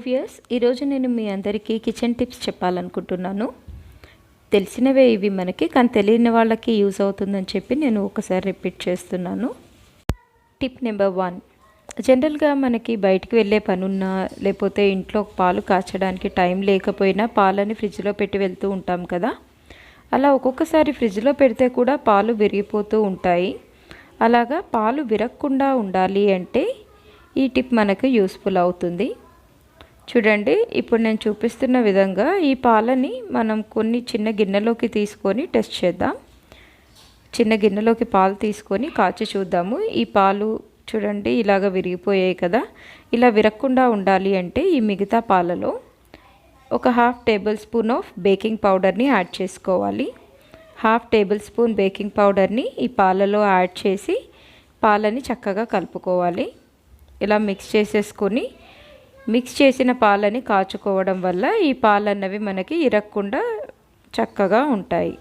Viewers, ఈరోజు నేను మీ అందరికీ కిచెన్ టిప్స్ చెప్పాలనుకుంటున్నాను. తెలిసినవే ఇవి మనకి, కానీ తెలియని వాళ్ళకి యూజ్ అవుతుందని చెప్పి నేను ఒకసారి రిపీట్ చేస్తున్నాను. Tip number 1. జనరల్గా మనకి బయటికి వెళ్ళే పనున్నా లేకపోతే ఇంట్లో పాలు కాచడానికి టైం లేకపోయినా పాలని ఫ్రిడ్జ్లో పెట్టి వెళ్తూ ఉంటాం కదా. అలా ఒక్కొక్కసారి ఫ్రిడ్జ్లో పెడితే కూడా పాలు విరిగిపోతూ ఉంటాయి. అలాగా పాలు విరగకుండా ఉండాలి అంటే ఈ టిప్ మనకు యూస్ఫుల్ అవుతుంది. చూడండి, ఇప్పుడు నేను చూపిస్తున్న విధంగా ఈ పాలని మనం కొన్ని చిన్న గిన్నెలోకి తీసుకొని టెస్ట్ చేద్దాం. చిన్న గిన్నెలోకి పాలు తీసుకొని కాచి చూద్దాము. ఈ పాలు చూడండి ఇలాగ విరిగిపోయాయి కదా. ఇలా విరగకుండా ఉండాలి అంటే ఈ మిగతా పాలలో ఒక 1/2 టేబుల్ స్పూన్ ఆఫ్ బేకింగ్ పౌడర్ని యాడ్ చేసుకోవాలి. 1/2 టేబుల్ స్పూన్ బేకింగ్ పౌడర్ని ఈ పాలలో యాడ్ చేసి పాలని చక్కగా కలుపుకోవాలి. ఇలా మిక్స్ చేసిన పాలని కాచుకోవడం వల్ల ఈ పాలన్నవి మనకి ఇరగకుండా చక్కగా ఉంటాయి.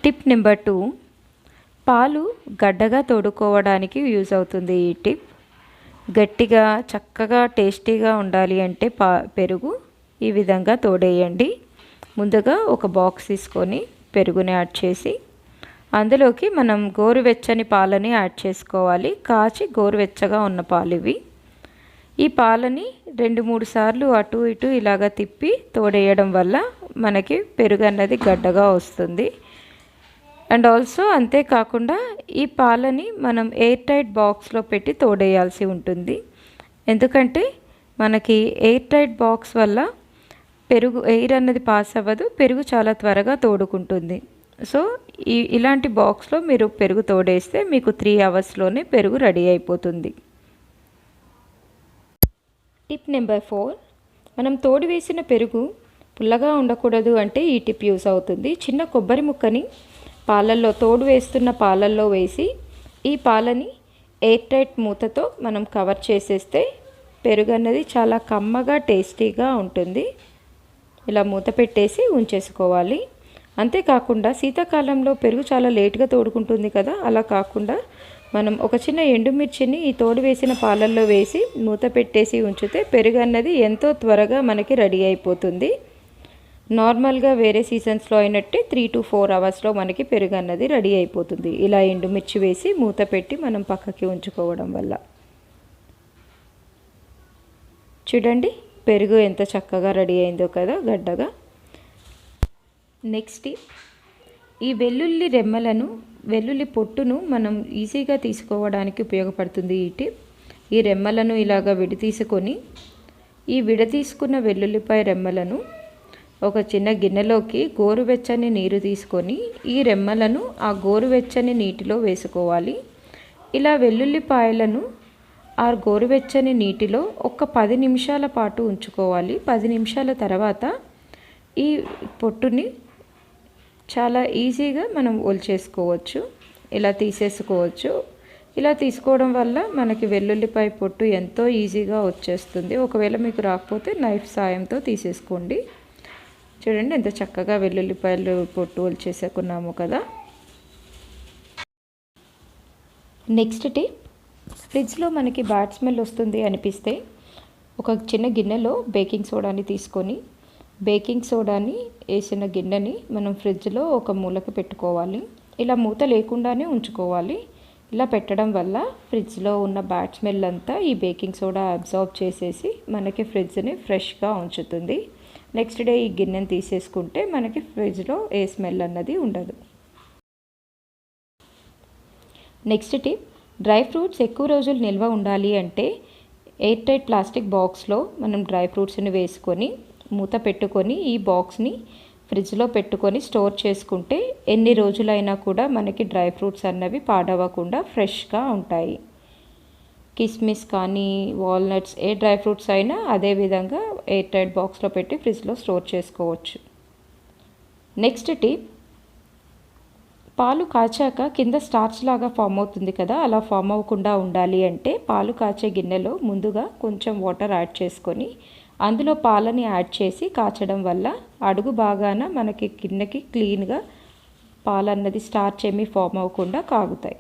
Tip number 2. పాలు గడ్డగా తోడుకోవడానికి యూజ్ అవుతుంది ఈ టిప్. గట్టిగా చక్కగా టేస్టీగా ఉండాలి అంటే పెరుగు ఈ విధంగా తోడేయండి. ముందుగా ఒక బాక్స్ తీసుకొని పెరుగుని యాడ్ చేసి అందులోకి మనం గోరువెచ్చని పాలని యాడ్ చేసుకోవాలి. కాచి గోరువెచ్చగా ఉన్న పాలు ఇవి. ఈ పాలని 2-3 సార్లు అటు ఇటు ఇలాగ తిప్పి తోడేయడం వల్ల మనకి పెరుగు అన్నది గడ్డగా వస్తుంది. అండ్ ఆల్సో అంతేకాకుండా ఈ పాలని మనం ఎయిర్ టైట్ బాక్స్లో పెట్టి తోడేయాల్సి ఉంటుంది. ఎందుకంటే మనకి ఎయిర్ టైట్ బాక్స్ వల్ల పెరుగు ఎయిర్ అన్నది పాస్ అవ్వదు, పెరుగు చాలా త్వరగా తోడుకుంటుంది. సో ఇలాంటి బాక్స్లో మీరు పెరుగు తోడేస్తే మీకు 3 అవర్స్లోనే పెరుగు రెడీ అయిపోతుంది. Tip number 4. మనం తోడు వేసిన పెరుగు పుల్లగా ఉండకూడదు అంటే ఈ టిప్ యూస్ అవుతుంది. చిన్న కొబ్బరి ముక్కని తోడు వేస్తున్న పాలల్లో వేసి ఈ పాలని ఎయిర్ టైట్ మూతతో మనం కవర్ చేసేస్తే పెరుగు అన్నది చాలా కమ్మగా టేస్టీగా ఉంటుంది. ఇలా మూత పెట్టేసి ఉంచేసుకోవాలి. అంతేకాకుండా శీతాకాలంలో పెరుగు చాలా లేట్గా తోడుకుంటుంది కదా. అలా కాకుండా మనం ఒక చిన్న ఎండుమిర్చిని ఈ తోడు వేసిన పాలల్లో వేసి మూత పెట్టేసి ఉంచితే పెరుగు అన్నది ఎంతో త్వరగా మనకి రెడీ అయిపోతుంది. నార్మల్గా వేరే సీజన్స్లో అయినట్టే 3 to 4 అవర్స్లో మనకి పెరుగు అన్నది రెడీ అయిపోతుంది. ఇలా ఎండుమిర్చి వేసి మూత పెట్టి మనం పక్కకి ఉంచుకోవడం వల్ల. చూడండి పెరుగు ఎంత చక్కగా రెడీ అయిందో కదా గడ్డగా. నెక్స్ట్ ఈ వెల్లుల్లి పొట్టును మనం ఈజీగా తీసుకోవడానికి ఉపయోగపడుతుంది ఈ టిప్. ఈ రెమ్మలను ఇలాగా విడతీసుకున్న వెల్లుల్లిపాయ రెమ్మలను ఒక చిన్న గిన్నెలోకి గోరువెచ్చని నీరు తీసుకొని ఈ రెమ్మలను ఆ గోరువెచ్చని నీటిలో వేసుకోవాలి. ఇలా వెల్లుల్లిపాయలను ఆ గోరువెచ్చని నీటిలో ఒక 10 నిమిషాల పాటు ఉంచుకోవాలి. 10 నిమిషాల తర్వాత ఈ పొట్టుని చాలా ఈజీగా మనం ఒలిచేసుకోవచ్చు, ఇలా తీసేసుకోవచ్చు. ఇలా తీసుకోవడం వల్ల మనకి వెల్లుల్లిపాయ పొట్టు ఎంతో ఈజీగా వచ్చేస్తుంది. ఒకవేళ మీకు రాకపోతే నైఫ్ సాయంతో తీసేసుకోండి. చూడండి ఎంత చక్కగా వెల్లుల్లిపాయలు పొట్టు ఒలిచేసుకున్నాము కదా. నెక్స్ట్ టిప్, ఫ్రిడ్జ్లో మనకి బ్యాడ్ స్మెల్ వస్తుంది అనిపిస్తే ఒక చిన్న గిన్నెలో బేకింగ్ సోడాని తీసుకొని బేకింగ్ సోడాని వేసిన గిన్నెని మనం ఫ్రిడ్జ్లో ఒక మూలకి పెట్టుకోవాలి. ఇలా మూత లేకుండానే ఉంచుకోవాలి. ఇలా పెట్టడం వల్ల ఫ్రిడ్జ్లో ఉన్న బ్యాడ్ స్మెల్ అంతా ఈ బేకింగ్ సోడా అబ్జార్బ్ చేసేసి మనకి ఫ్రిడ్జ్ని ఫ్రెష్గా ఉంచుతుంది. నెక్స్ట్ డే ఈ గిన్నెని తీసేసుకుంటే మనకి ఫ్రిడ్జ్లో ఏ స్మెల్ అన్నది ఉండదు. నెక్స్ట్ టిప్, డ్రై ఫ్రూట్స్ ఎక్కువ రోజులు నిల్వ ఉండాలి అంటే ఎయిర్ టైట్ ప్లాస్టిక్ బాక్స్లో మనం డ్రై ఫ్రూట్స్ని వేసుకొని మూత పెట్టుకొని ఈ బాక్స్ని ఫ్రిడ్జ్లో పెట్టుకొని స్టోర్ చేసుకుంటే ఎన్ని రోజులైనా కూడా మనకి డ్రై ఫ్రూట్స్ అన్నవి పాడవకుండా ఫ్రెష్గా ఉంటాయి. కిస్మిస్ కానీ వాల్నట్స్ ఏ డ్రై ఫ్రూట్స్ అయినా అదే విధంగా ఎయిర్ టైట్ బాక్స్లో పెట్టి ఫ్రిడ్జ్లో స్టోర్ చేసుకోవచ్చు. నెక్స్ట్ టిప్, పాలు కాచాక కింద స్టార్చ్ లాగా ఫామ్ అవుతుంది కదా. అలా ఫామ్ అవ్వకుండా ఉండాలి అంటే పాలు కాచే గిన్నెలో ముందుగా కొంచెం వాటర్ యాడ్ చేసుకొని అందులో పాలని యాడ్ చేసి కాచడం వల్ల అడుగు బాగాన మనకి గిన్నెకి క్లీన్గా పాలన్నది స్టార్చ్ ఏమీ ఫామ్ అవ్వకుండా కాగుతాయి.